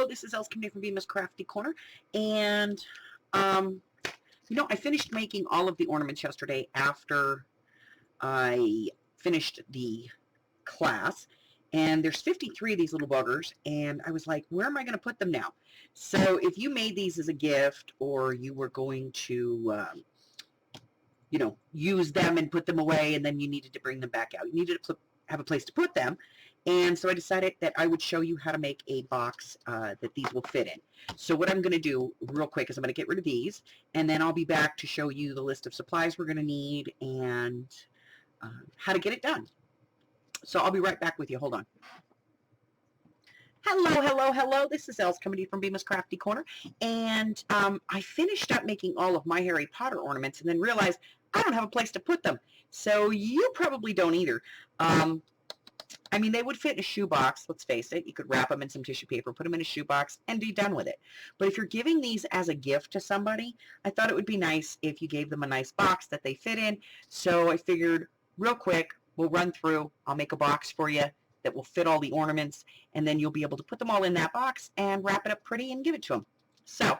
this is Els coming from Bemis Crafty Corner, and you know, I finished making all of the ornaments yesterday after I finished the class, and there's 53 of these little buggers, and I was like, where am I going to put them now? So if you made these as a gift, or you were going to you know, use them and put them away, and then you needed to bring them back out, you needed to have a place to put them. And so I decided that I would show you how to make a box that these will fit in. So what I'm going to do real quick is I'm going to get rid of these, and then I'll be back to show you the list of supplies we're going to need and how to get it done. So I'll be right back with you. Hold on. Hello, hello, hello. This is Els coming to you from Bemis Crafty Corner, and I finished up making all of my Harry Potter ornaments and then realized I don't have a place to put them. So you probably don't either. I mean, they would fit in a shoebox, let's face it. You could wrap them in some tissue paper, put them in a shoebox, and be done with it. But if you're giving these as a gift to somebody, I thought it would be nice if you gave them a nice box that they fit in. So I figured, real quick, we'll run through. I'll make a box for you that will fit all the ornaments, and then you'll be able to put them all in that box and wrap it up pretty and give it to them. So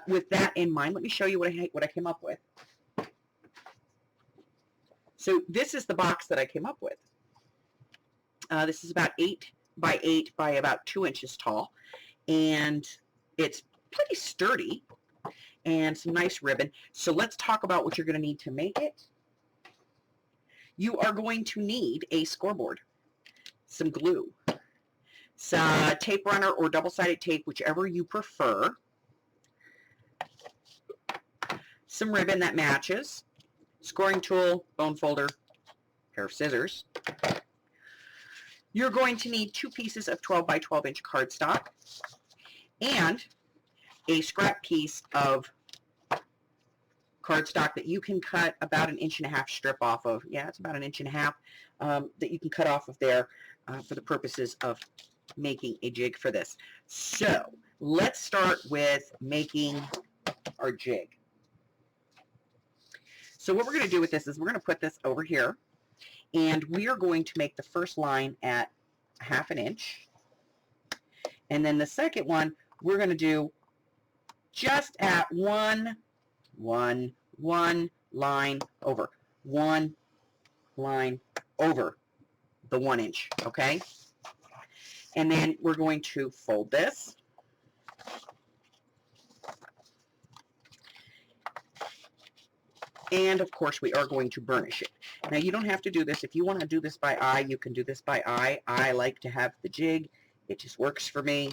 with that in mind, let me show you what I came up with. So this is the box that I came up with. This is about 8 by 8 by about 2 inches tall, and it's pretty sturdy, and some nice ribbon. So let's talk about what you're going to need to make it. You are going to need a scoreboard, some glue, some tape runner or double-sided tape, whichever you prefer, some ribbon that matches, scoring tool, bone folder, pair of scissors. You're going to need 2 pieces of 12 by 12 inch cardstock and a scrap piece of cardstock that you can cut about 1.5 inch strip off of. Yeah, it's about 1.5 inches that you can cut off of there for the purposes of making a jig for this. So let's start with making our jig. So what we're going to do with this is we're going to put this over here, and we are going to make the first line at 1/2 inch, and then the second one we're going to do just at one line over, one line over the 1 inch, okay? And then we're going to fold this. And of course we are going to burnish it. Now you don't have to do this. If you want to do this by eye, you can do this by eye. I like to have the jig. It just works for me.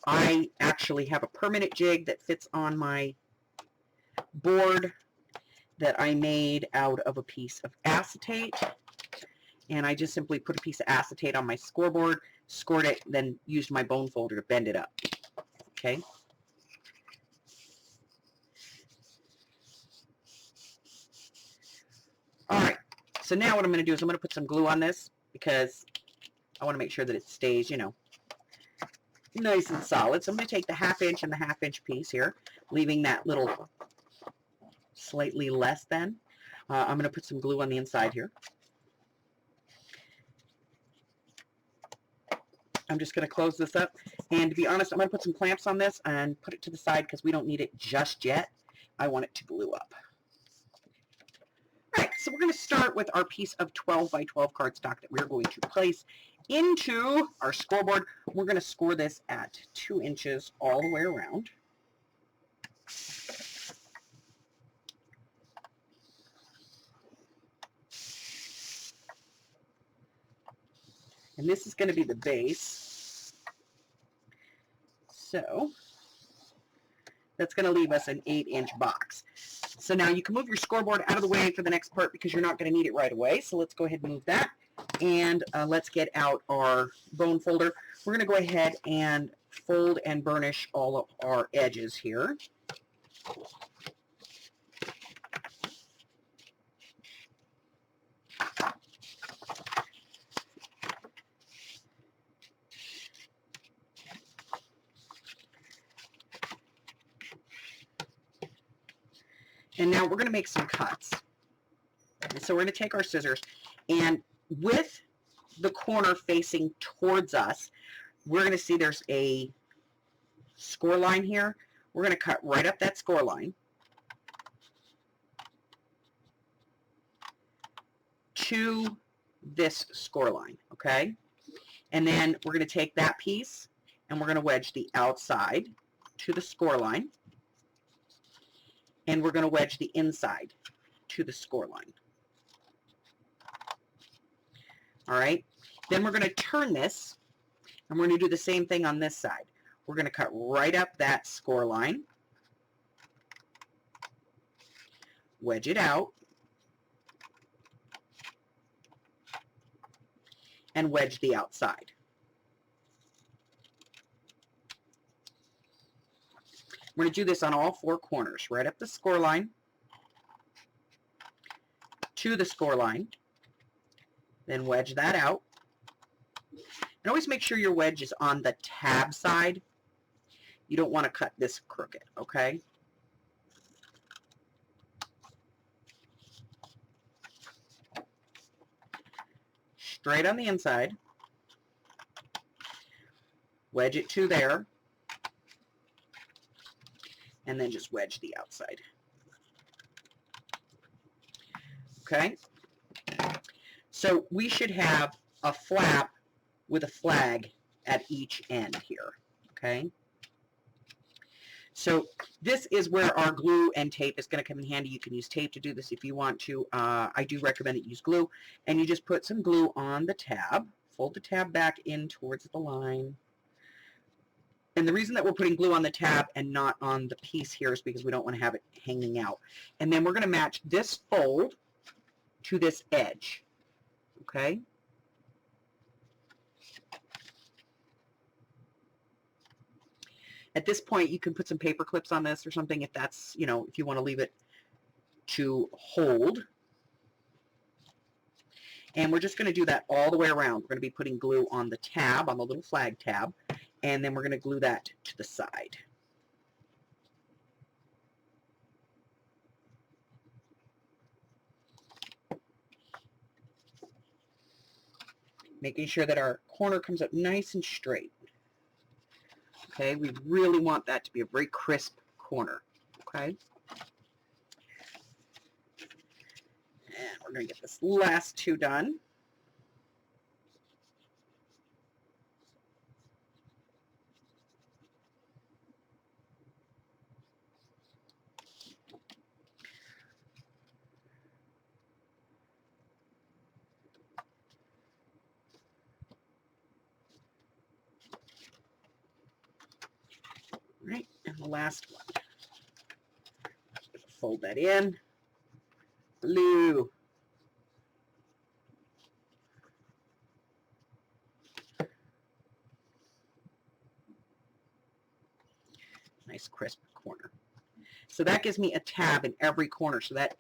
I actually have a permanent jig that fits on my board that I made out of a piece of acetate. And I just simply put a piece of acetate on my scoreboard, scored it, then used my bone folder to bend it up. Okay. All right, so now what I'm going to do is I'm going to put some glue on this because I want to make sure that it stays, you know, nice and solid. So I'm going to take the 1/2 inch and the 1/2 inch piece here, leaving that little slightly less than. I'm going to put some glue on the inside here. I'm just going to close this up, and to be honest, I'm going to put some clamps on this and put it to the side because we don't need it just yet. I want it to glue up. All right, so we're going to start with our piece of 12 by 12 cardstock that we're going to place into our scoreboard. We're going to score this at 2 inches all the way around. And this is going to be the base. So that's going to leave us an 8-inch box. So now you can move your scoreboard out of the way for the next part because you're not going to need it right away. So let's go ahead and move that. And let's get out our bone folder. We're going to go ahead and fold and burnish all of our edges here. And now we're going to make some cuts. So we're going to take our scissors, and with the corner facing towards us, we're going to see there's a score line here. We're going to cut right up that score line to this score line, okay? And then we're going to take that piece and we're going to wedge the outside to the score line, and we're going to wedge the inside to the score line. All right, then we're going to turn this, and we're going to do the same thing on this side. We're going to cut right up that score line, wedge it out, and wedge the outside. We're going to do this on all four corners, right up the score line, to the score line, then wedge that out. And always make sure your wedge is on the tab side. You don't want to cut this crooked, okay? Straight on the inside, wedge it to there, and then just wedge the outside. Okay? So we should have a flap with a flag at each end here, okay? So this is where our glue and tape is going to come in handy. You can use tape to do this if you want to. I do recommend that you use glue. And you just put some glue on the tab, fold the tab back in towards the line. And the reason that we're putting glue on the tab and not on the piece here is because we don't want to have it hanging out. And then we're going to match this fold to this edge, okay? At this point, you can put some paper clips on this or something if that's, you know, if you want to leave it to hold. And we're just going to do that all the way around. We're going to be putting glue on the tab, on the little flag tab, and then we're going to glue that to the side. Making sure that our corner comes up nice and straight. Okay, we really want that to be a very crisp corner. Okay. And we're going to get this last two done. Right, and the last one. Fold that in. Glue. Nice crisp corner. So that gives me a tab in every corner. So that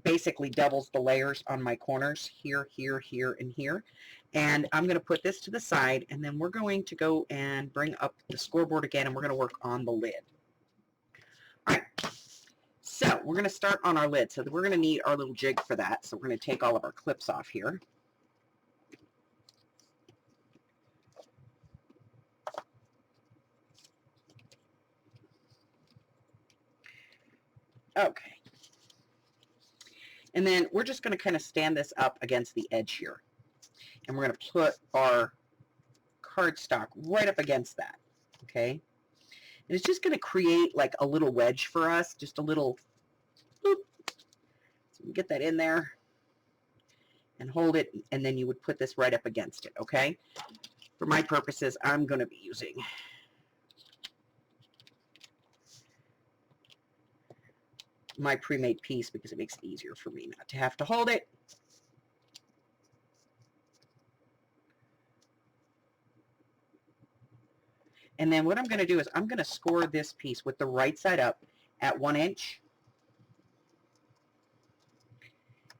basically doubles the layers on my corners here, here, here, and here. And I'm going to put this to the side, and then we're going to go and bring up the scoreboard again, and we're going to work on the lid. All right, so we're going to start on our lid. So we're going to need our little jig for that. So we're going to take all of our clips off here. Okay. And then we're just going to kind of stand this up against the edge here. And we're going to put our cardstock right up against that, okay? And it's just going to create like a little wedge for us, just a little, boop. So we get that in there and hold it, and then you would put this right up against it, okay? For my purposes, I'm going to be using my pre-made piece because it makes it easier for me not to have to hold it. And then what I'm going to do is I'm going to score this piece with the right side up at 1 inch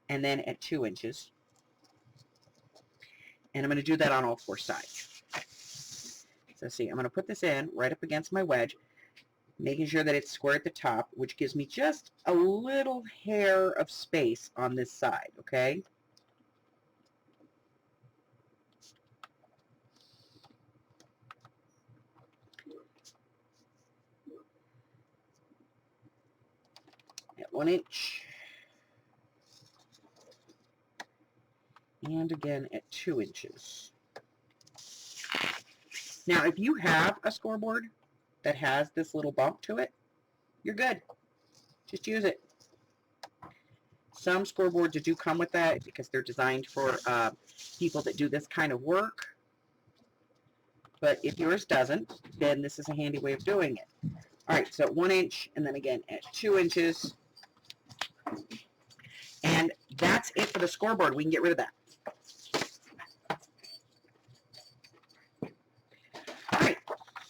and then at 2 inches. And I'm going to do that on all four sides. So see, I'm going to put this in right up against my wedge, making sure that it's square at the top, which gives me just a little hair of space on this side, okay? 1 inch. And again at 2 inches. Now, if you have a scoreboard that has this little bump to it, you're good. Just use it. Some scoreboards do come with that because they're designed for people that do this kind of work. But if yours doesn't, then this is a handy way of doing it. All right, so 1 inch, and then again at 2 inches. And that's it for the scoreboard. We can get rid of that. All right,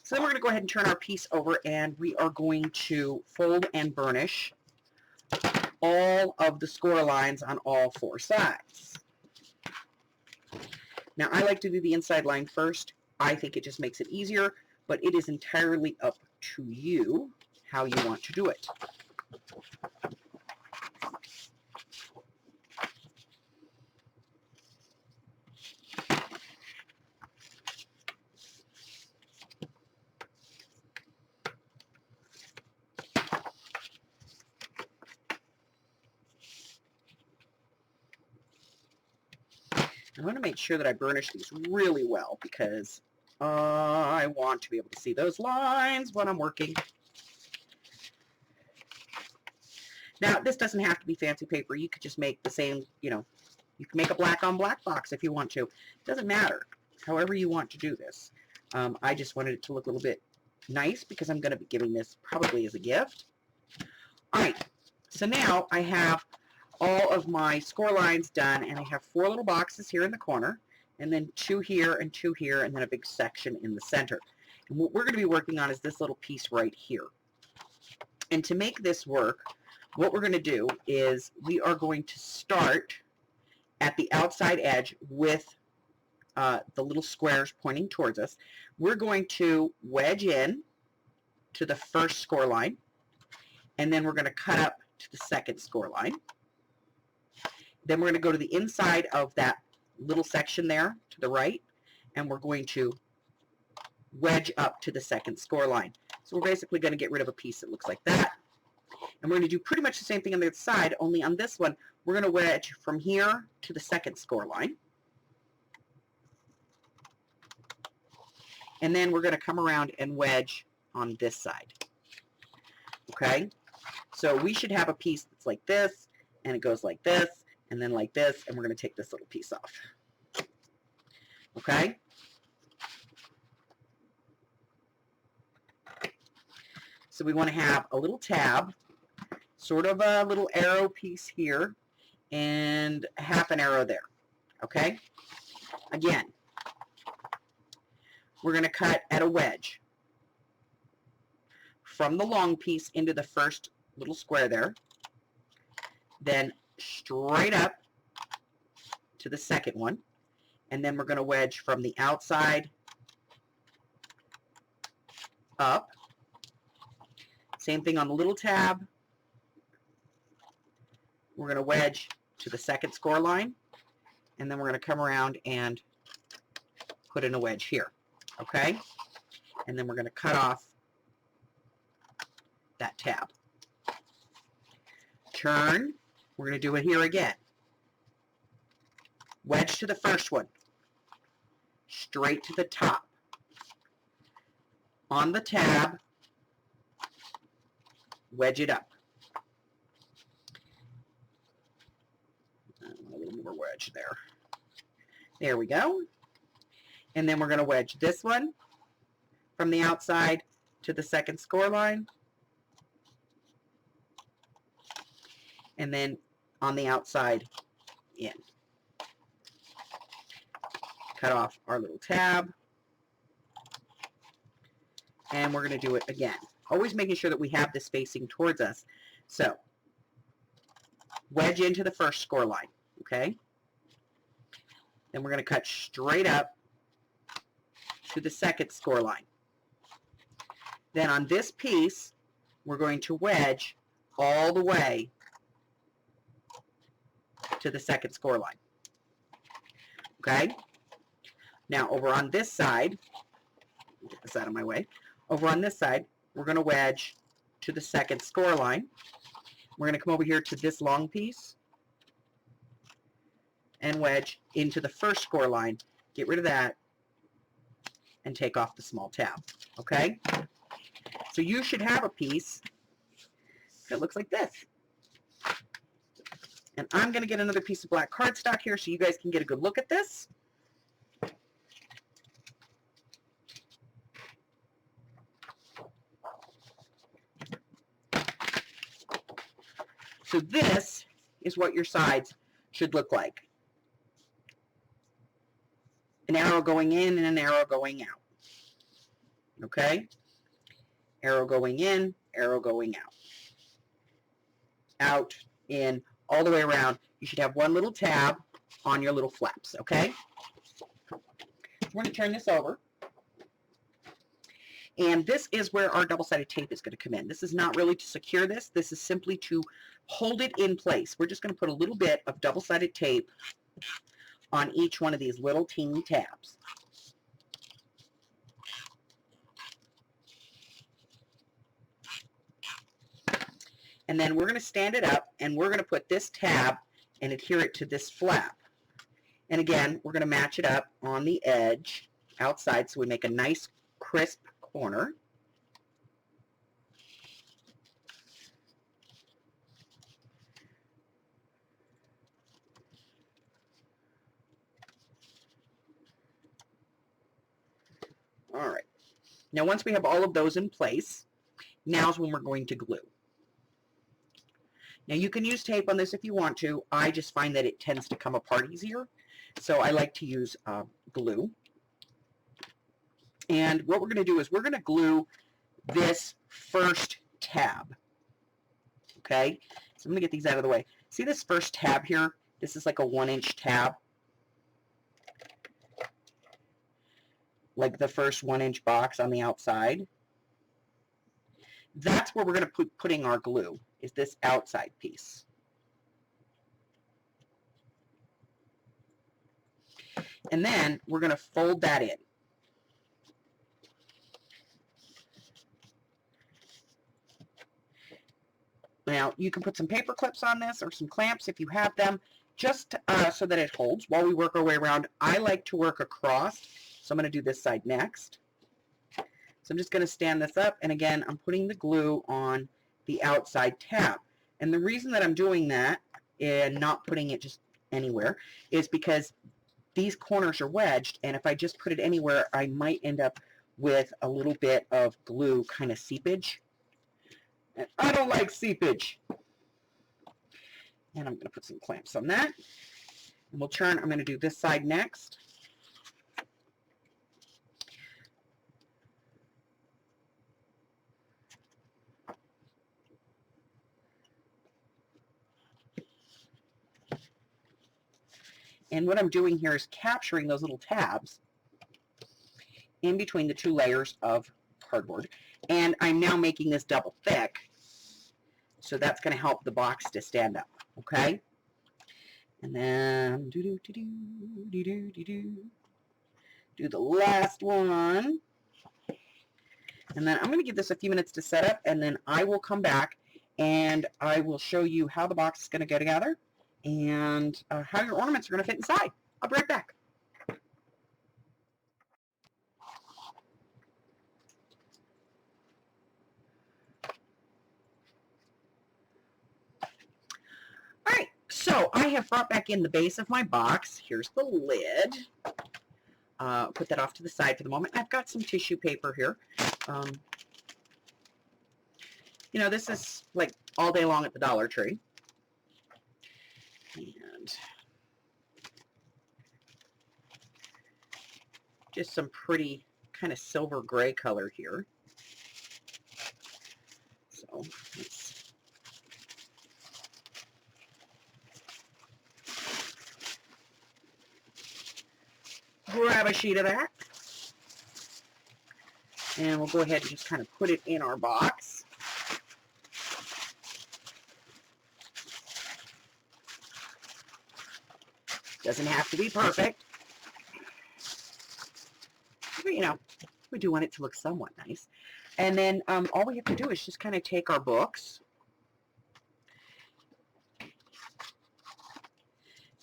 so then we're going to go ahead and turn our piece over, and we are going to fold and burnish all of the score lines on all 4 sides. Now, I like to do the inside line first. I think it just makes it easier, but it is entirely up to you how you want to do it. I want to make sure that I burnish these really well because I want to be able to see those lines when I'm working. Now, this doesn't have to be fancy paper. You could just make the same, you know, you can make a black on black box if you want to. It doesn't matter. However you want to do this. I just wanted it to look a little bit nice because I'm going to be giving this probably as a gift. All right, so now I have all of my score lines done, and I have 4 little boxes here in the corner, and then 2 here, and 2 here, and then a big section in the center. And what we're going to be working on is this little piece right here. And to make this work, what we're going to do is we are going to start at the outside edge with the little squares pointing towards us. We're going to wedge in to the first score line, and then we're going to cut up to the second score line. Then we're going to go to the inside of that little section there to the right, and we're going to wedge up to the second score line. So we're basically going to get rid of a piece that looks like that. And we're going to do pretty much the same thing on the other side, only on this one, we're going to wedge from here to the second score line. And then we're going to come around and wedge on this side. Okay? So we should have a piece that's like this, and it goes like this, and then like this, and we're going to take this little piece off. Okay? So we want to have a little tab, sort of a little arrow piece here, and half an arrow there. Okay? Again, we're going to cut at a wedge from the long piece into the first little square there, then straight up to the second one, and then we're going to wedge from the outside up. Same thing on the little tab. We're going to wedge to the second score line, and then we're going to come around and put in a wedge here. Okay? And then we're going to cut off that tab. Turn. We're going to do it here again. Wedge to the first one. Straight to the top. On the tab, wedge it up. A little more wedge there. There we go. And then we're going to wedge this one from the outside to the second score line. And then on the outside in. Cut off our little tab. And we're going to do it again. Always making sure that we have this facing towards us. So, wedge into the first score line, okay? Then we're going to cut straight up to the second score line. Then on this piece, we're going to wedge all the way to the second score line. Okay? Now, over on this side, get this out of my way. Over on this side, we're going to wedge to the second score line. We're going to come over here to this long piece and wedge into the first score line. Get rid of that and take off the small tab. Okay? So you should have a piece that looks like this. And I'm going to get another piece of black cardstock here so you guys can get a good look at this. So this is what your sides should look like. An arrow going in and an arrow going out. Okay? Arrow going in, arrow going out. Out, in, all the way around. You should have one little tab on your little flaps, okay? So we're going to turn this over. And this is where our double-sided tape is going to come in. This is not really to secure this. This is simply to hold it in place. We're just going to put a little bit of double-sided tape on each one of these little teeny tabs. And then we're going to stand it up, and we're going to put this tab and adhere it to this flap. And again, we're going to match it up on the edge outside so we make a nice crisp corner. All right. Now once we have all of those in place, now's when we're going to glue. Now you can use tape on this if you want to. I just find that it tends to come apart easier. So I like to use glue. And what we're going to do is we're going to glue this first tab. Okay? So I'm going to get these out of the way. See this first tab here? This is like a 1-inch tab. Like the first 1-inch box on the outside. That's where we're going to putting our glue, is this outside piece. And then we're going to fold that in. Now, you can put some paper clips on this or some clamps if you have them, just so that it holds while we work our way around. I like to work across, so I'm going to do this side next. So I'm just going to stand this up, and again, I'm putting the glue on the outside tab. And the reason that I'm doing that and not putting it just anywhere is because these corners are wedged, and if I just put it anywhere, I might end up with a little bit of glue kind of seepage. And I don't like seepage. And I'm going to put some clamps on that. And we'll turn. I'm going to do this side next. And what I'm doing here is capturing those little tabs in between the two layers of cardboard. And I'm now making this double thick. So that's going to help the box to stand up. Okay? And then do the last one. And then I'm going to give this a few minutes to set up, and then I will come back and I will show you how the box is going to go together and how your ornaments are going to fit inside. I'll be right back. All right, so I have brought back in the base of my box. Here's the lid. Put that off to the side for the moment. I've got some tissue paper here. You know, this is like all day long at the Dollar Tree. And just some pretty kind of silver gray color here. So let's grab a sheet of that. And we'll go ahead and just kind of put it in our box. Doesn't have to be perfect. But, you know, we do want it to look somewhat nice. And then all we have to do is just kind of take our books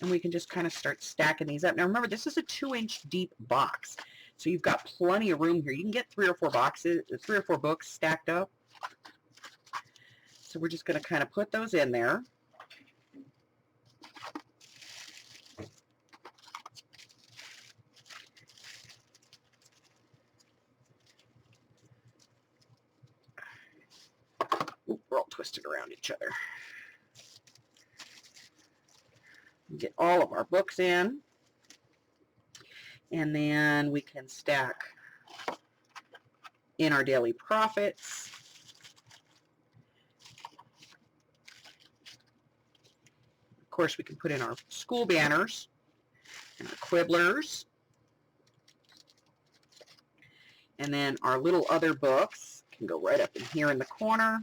And we can just kind of start stacking these up. Now remember, this is a 2-inch deep box. So you've got plenty of room here. You can get 3 or 4 boxes, 3 or 4 books stacked up. So we're just going to kind of put those in there. Oop, we're all twisted around each other. Get all of our books in. And then we can stack in our daily profits. Of course, we can put in our school banners and our quibblers. And then our little other books can go right up in here in the corner.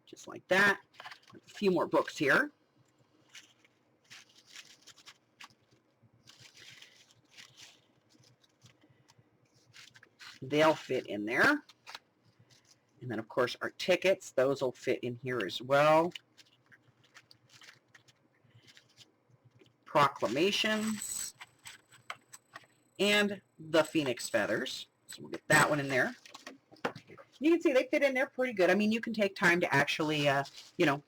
Just like that. A few more books here. They'll fit in there. And then, of course, our tickets, those will fit in here as well. Proclamations. And the Phoenix feathers. So we'll get that one in there. You can see they fit in there pretty good. I mean, you can take time to actually, you know,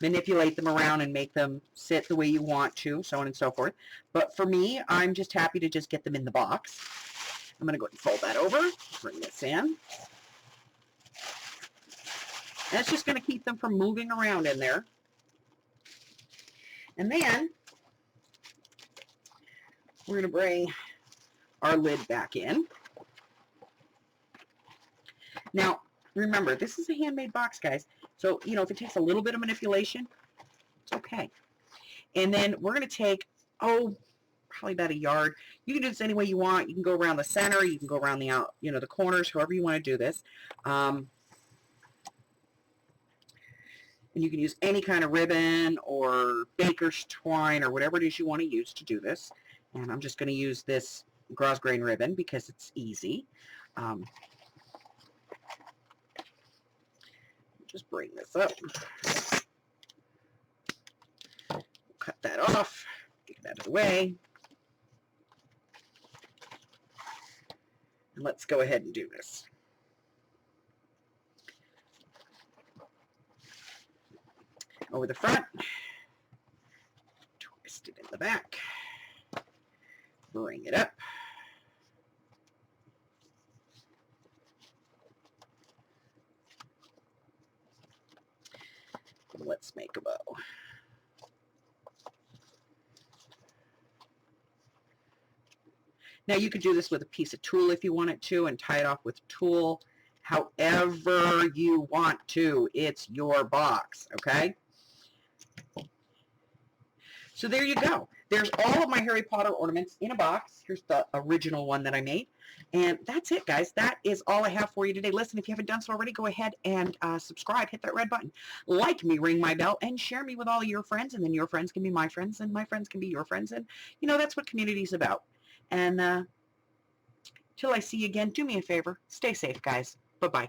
manipulate them around and make them sit the way you want to, so on and so forth. But for me, I'm just happy to just get them in the box. I'm going to go ahead and fold that over, bring this in. That's just going to keep them from moving around in there. And then we're going to bring our lid back in. Now, remember, this is a handmade box, guys. So, you know, if it takes a little bit of manipulation, it's okay. And then we're going to take, probably about a yard. You can do this any way you want. You can go around the center. You can go around the out, you know, the corners, however you want to do this. And you can use any kind of ribbon or baker's twine or whatever it is you want to use to do this. And I'm just going to use this grosgrain ribbon because it's easy. Just bring this up. Cut that off. Get that out of the way. And let's go ahead and do this. Over the front. Twist it in the back. Bring it up. Let's make a bow. Now you could do this with a piece of tulle if you wanted to and tie it off with tulle. However you want to. It's your box, okay? So there you go. There's all of my Harry Potter ornaments in a box. Here's the original one that I made. And that's it, guys. That is all I have for you today. Listen, if you haven't done so already, go ahead and subscribe. Hit that red button. Like me, ring my bell, and share me with all of your friends. And then your friends can be my friends, and my friends can be your friends. And, you know, that's what community is about. And till I see you again, do me a favor. Stay safe, guys. Bye-bye.